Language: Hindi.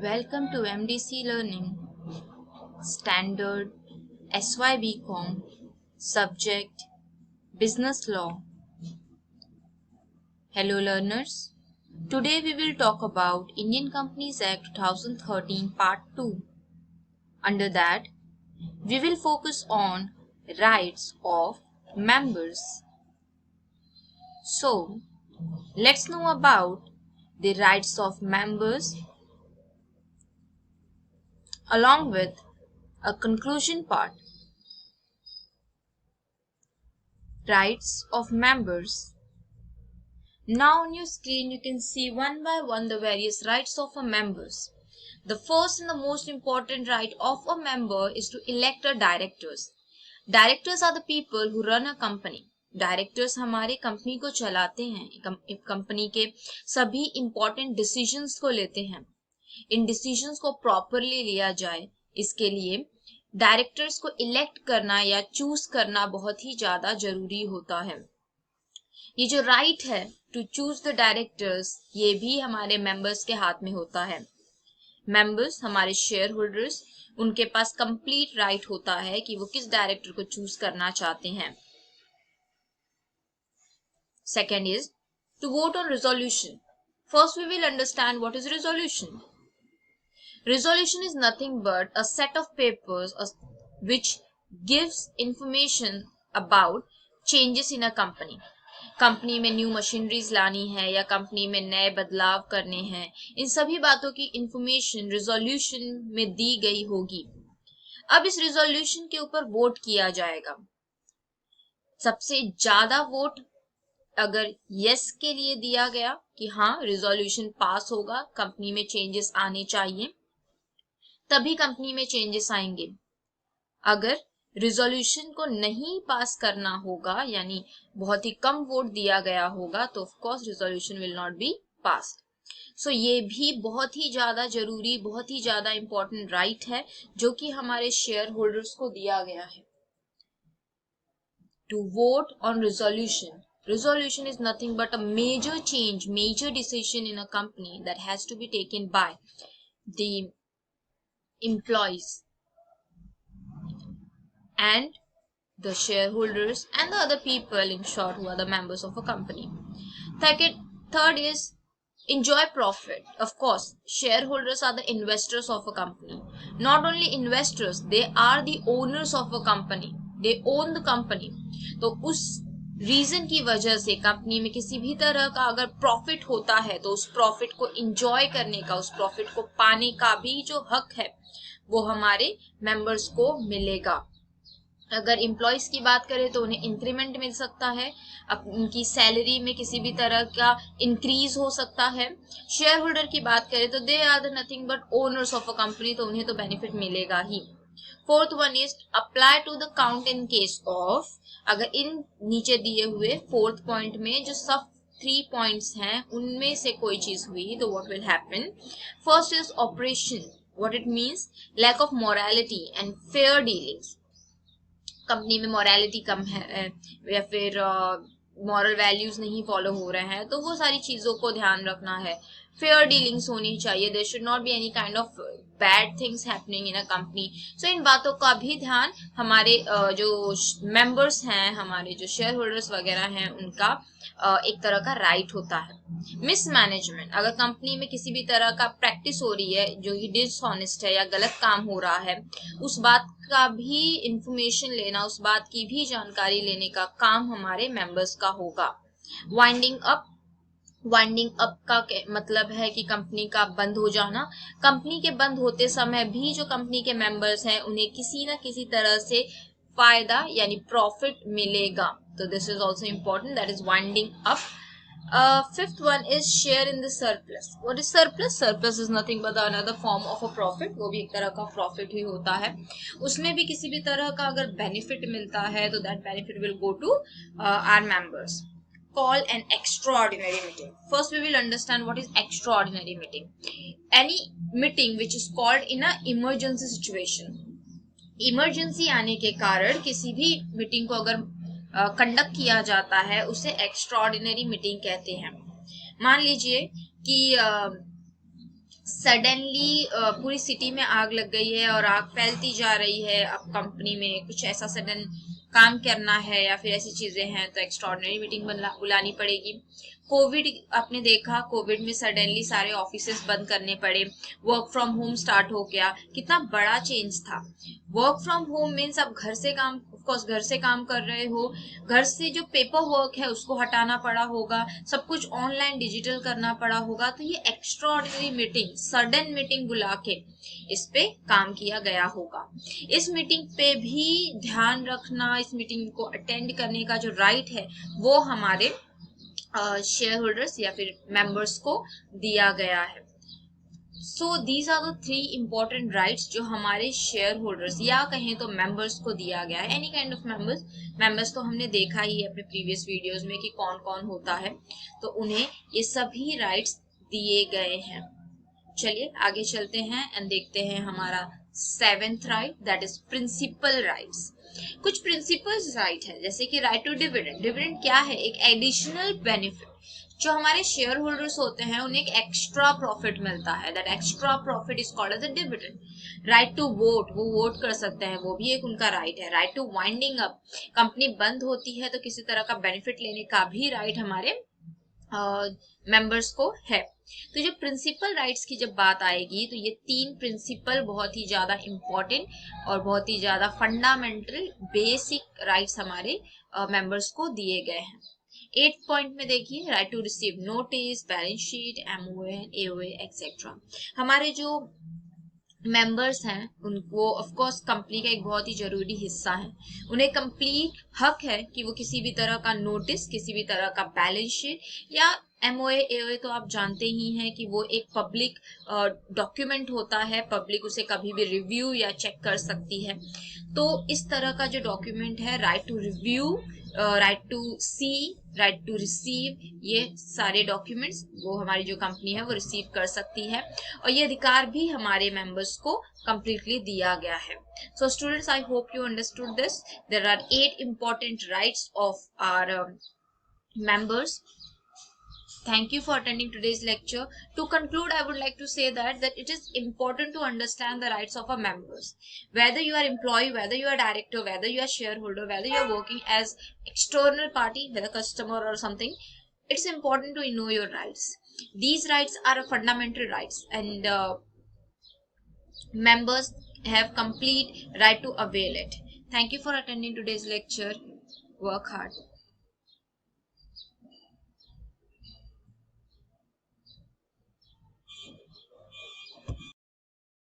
Welcome to MDC Learning, Standard SYBCom, Subject Business Law. Hello learners, today we will talk about Indian Companies Act 2013 Part 2. Under that, we will focus on rights of members. So, let's know about the rights of members along with a conclusion part. Rights of members. Now on your screen you can see one by one the various rights of a members. The first and the most important right of a member is to elect a directors. Directors are the people who run a company. Directors हमारे कंपनी को चलाते हैं, कंपनी के सभी इंपॉर्टेंट डिसीजंस को लेते हैं. इन डिसीजंस को प्रॉपरली लिया जाए इसके लिए डायरेक्टर्स को इलेक्ट करना या चूज करना बहुत ही ज्यादा जरूरी होता है. ये जो राइट है टू चूज द डायरेक्टर्स ये भी हमारे मेंबर्स के हाथ में होता है. मेंबर्स हमारे शेयर होल्डर्स उनके पास कंप्लीट राइट होता है कि वो किस डायरेक्टर को चूज करना चाहते हैं. Second is to vote on resolution. First we will understand what is resolution. Resolution is nothing but a set of papers which gives information about changes in a company. Company में न्यू मशीनरीज लानी है या कंपनी में नए बदलाव करने हैं, इन सभी बातों की इंफॉर्मेशन रिजोल्यूशन में दी गई होगी. अब इस रिजोल्यूशन के ऊपर वोट किया जाएगा. सबसे ज्यादा वोट अगर यस के लिए दिया गया कि हाँ रिजोल्यूशन पास होगा, कंपनी में चेंजेस आने चाहिए, तभी कंपनी में चेंजेस आएंगे. अगर रिजोल्यूशन को नहीं पास करना होगा यानी बहुत ही कम वोट दिया गया होगा तो of course resolution will not be passed. So ये भी बहुत ही ज्यादा जरूरी, बहुत ही ज्यादा इंपॉर्टेंट राइट है जो कि हमारे शेयर होल्डर्स को दिया गया है. To vote on resolution. Resolution is nothing but a major change, major decision in a company that has to be taken by the employees and the shareholders and the other people, in short, who are the members of a company. Third is enjoy profit. Of course, shareholders are the investors of a company. Not only investors, they are the owners of a company. They own the company. तो उस रीजन की वजह से कंपनी में किसी भी तरह का अगर प्रॉफिट होता है तो उस प्रॉफिट को एंजॉय करने का, उस प्रॉफिट को पाने का भी जो हक है वो हमारे मेंबर्स को मिलेगा. अगर एम्प्लॉयज की बात करें तो उन्हें इंक्रीमेंट मिल सकता है, उनकी सैलरी में किसी भी तरह का इंक्रीज हो सकता है. शेयर होल्डर की बात करें तो they are nothing but owners of a company, तो उन्हें तो बेनिफिट मिलेगा ही. Fourth one is apply to the count in case of. अगर इन नीचे दिए हुए फोर्थ पॉइंट में जो सब 3 पॉइंट्स हैं उनमें से कोई चीज हुई तो what will happen. First is operation. What it means lack of morality and fair dealings. Company में मोरालिटी कम है या फिर मॉरल वैल्यूज नहीं फॉलो हो रहे हैं तो वो सारी चीजों को ध्यान रखना है. फेयर डीलिंग्स होनी चाहिए. There should not be any kind of bad things happening in a company. So इन बातों का भी ध्यान हमारे जो मेंबर्स हैं, हमारे जो शेयर होल्डर्स वगैरह हैं, उनका एक तरह का राइट होता है. मिसमैनेजमेंट. अगर कंपनी में किसी भी तरह का प्रैक्टिस हो रही है जो कि डिसऑनेस्ट है या गलत काम हो रहा है, उस बात का भी इंफॉर्मेशन लेना, उस बात की भी जानकारी लेने का काम हमारे मेंबर्स का होगा. Winding up. वाइंडिंग अप का मतलब है कि कंपनी का बंद हो जाना. कंपनी के बंद होते समय भी जो कंपनी के मेंबर्स हैं उन्हें किसी ना किसी तरह से फायदा यानी प्रॉफिट मिलेगा. तो this is also important, that is winding up. Fifth one is share in the surplus. What is surplus? Surplus is nothing but another form of a profit. वो भी एक तरह का profit ही होता है. उसमें भी किसी भी तरह का अगर benefit मिलता है तो that benefit will go to our members. Call an extraordinary meeting. First we will understand what is extraordinary meeting. Any meeting which is called in a emergency situation. Emergency आने के कारण किसी भी मीटिंग को अगर कंडक्ट किया जाता है उसे एक्स्ट्राऑर्डिनरी मीटिंग कहते हैं. मान लीजिए कि सडनली पूरी सिटी में आग लग गई है और आग फैलती जा रही है, अब कंपनी में कुछ ऐसा सडन काम करना है या फिर ऐसी चीजें हैं तो एक्स्ट्राऑर्डिनरी मीटिंग बुलानी पड़ेगी। कोविड आपने देखा, कोविड में सडनली सारे ऑफिसेस बंद करने पड़े, वर्क फ्रॉम होम स्टार्ट हो गया, कितना बड़ा चेंज था। वर्क फ्रॉम होम मीन्स आप घर से काम, ऑफ कोर्स घर से काम कर रहे हो, घर से जो पेपर वर्क है उसको हटाना पड़ा होगा, सब कुछ ऑनलाइन डिजिटल करना पड़ा होगा। तो ये एक्स्ट्राऑर्डिनरी मीटिंग, सडन मीटिंग बुला के इस पे काम किया गया होगा। इस मीटिंग पे भी ध्यान रखना, इस मीटिंग को अटेंड करने का जो राइट है वो हमारे शेयर होल्डर्स या फिर मेंबर्स को दिया गया है। So these are the 3 important rights जो हमारे शेयर होल्डर्स या कहें तो मेंबर्स को दिया गया है। एनी काइंड ऑफ मेंबर्स तो हमने देखा ही है अपने प्रीवियस वीडियोस में कि कौन कौन होता है, तो उन्हें ये सभी राइट्स दिए गए हैं। चलिए आगे चलते हैं एंड देखते हैं हमारा 7th right, that is principal rights. कुछ प्रिंसिपल्स राइट है, जैसे कि राइट टू डिविडेंड। डिविडेंड क्या है? एक एडिशनल बेनिफिट। जो हमारे शेयर होल्डर्स होते हैं उन्हें एक एक्स्ट्रा प्रॉफिट मिलता है, that extra profit is called as a dividend. Right to vote, वो वोट कर सकते हैं, वो भी एक उनका राइट है। Right to winding up, company बंद होती है तो किसी तरह का बेनिफिट लेने का भी राइट हमारे मेंबर्स को है। तो जो प्रिंसिपल राइट्स की जब बात आएगी तो ये 3 प्रिंसिपल बहुत ही ज्यादा इंपॉर्टेंट और बहुत ही ज्यादा फंडामेंटल बेसिक राइट्स हमारे मेंबर्स को दिए गए हैं। 8th पॉइंट में देखिए, right to receive notice, balance sheet, MOA, AOA etcetera. हमारे जो मेंबर्स हैं उनको ऑफ कोर्स कंपनी का एक बहुत ही जरूरी हिस्सा है, उन्हें कंप्लीट हक है कि वो किसी भी तरह का नोटिस, किसी भी तरह का बैलेंस शीट या एमओए एओए तो आप जानते ही हैं कि वो एक पब्लिक डॉक्यूमेंट होता है, पब्लिक उसे कभी भी रिव्यू या चेक कर सकती है। तो इस तरह का जो डॉक्यूमेंट है, right to review, right to see, right to receive, ये सारे डॉक्यूमेंट्स वो हमारी जो कंपनी है वो रिसीव कर सकती है और ये अधिकार भी हमारे मेंबर्स को completely दिया गया है। So students, I hope you understood this. There are 8 important rights of our members. Thank you for attending today's lecture. To conclude, I would like to say that it is important to understand the rights of our members. Whether you are employee, whether you are director, whether you are shareholder, whether you are working as external party, whether customer or something, it's important to know your rights. These rights are fundamental rights and members have complete right to avail it. Thank you for attending today's lecture. Work hard.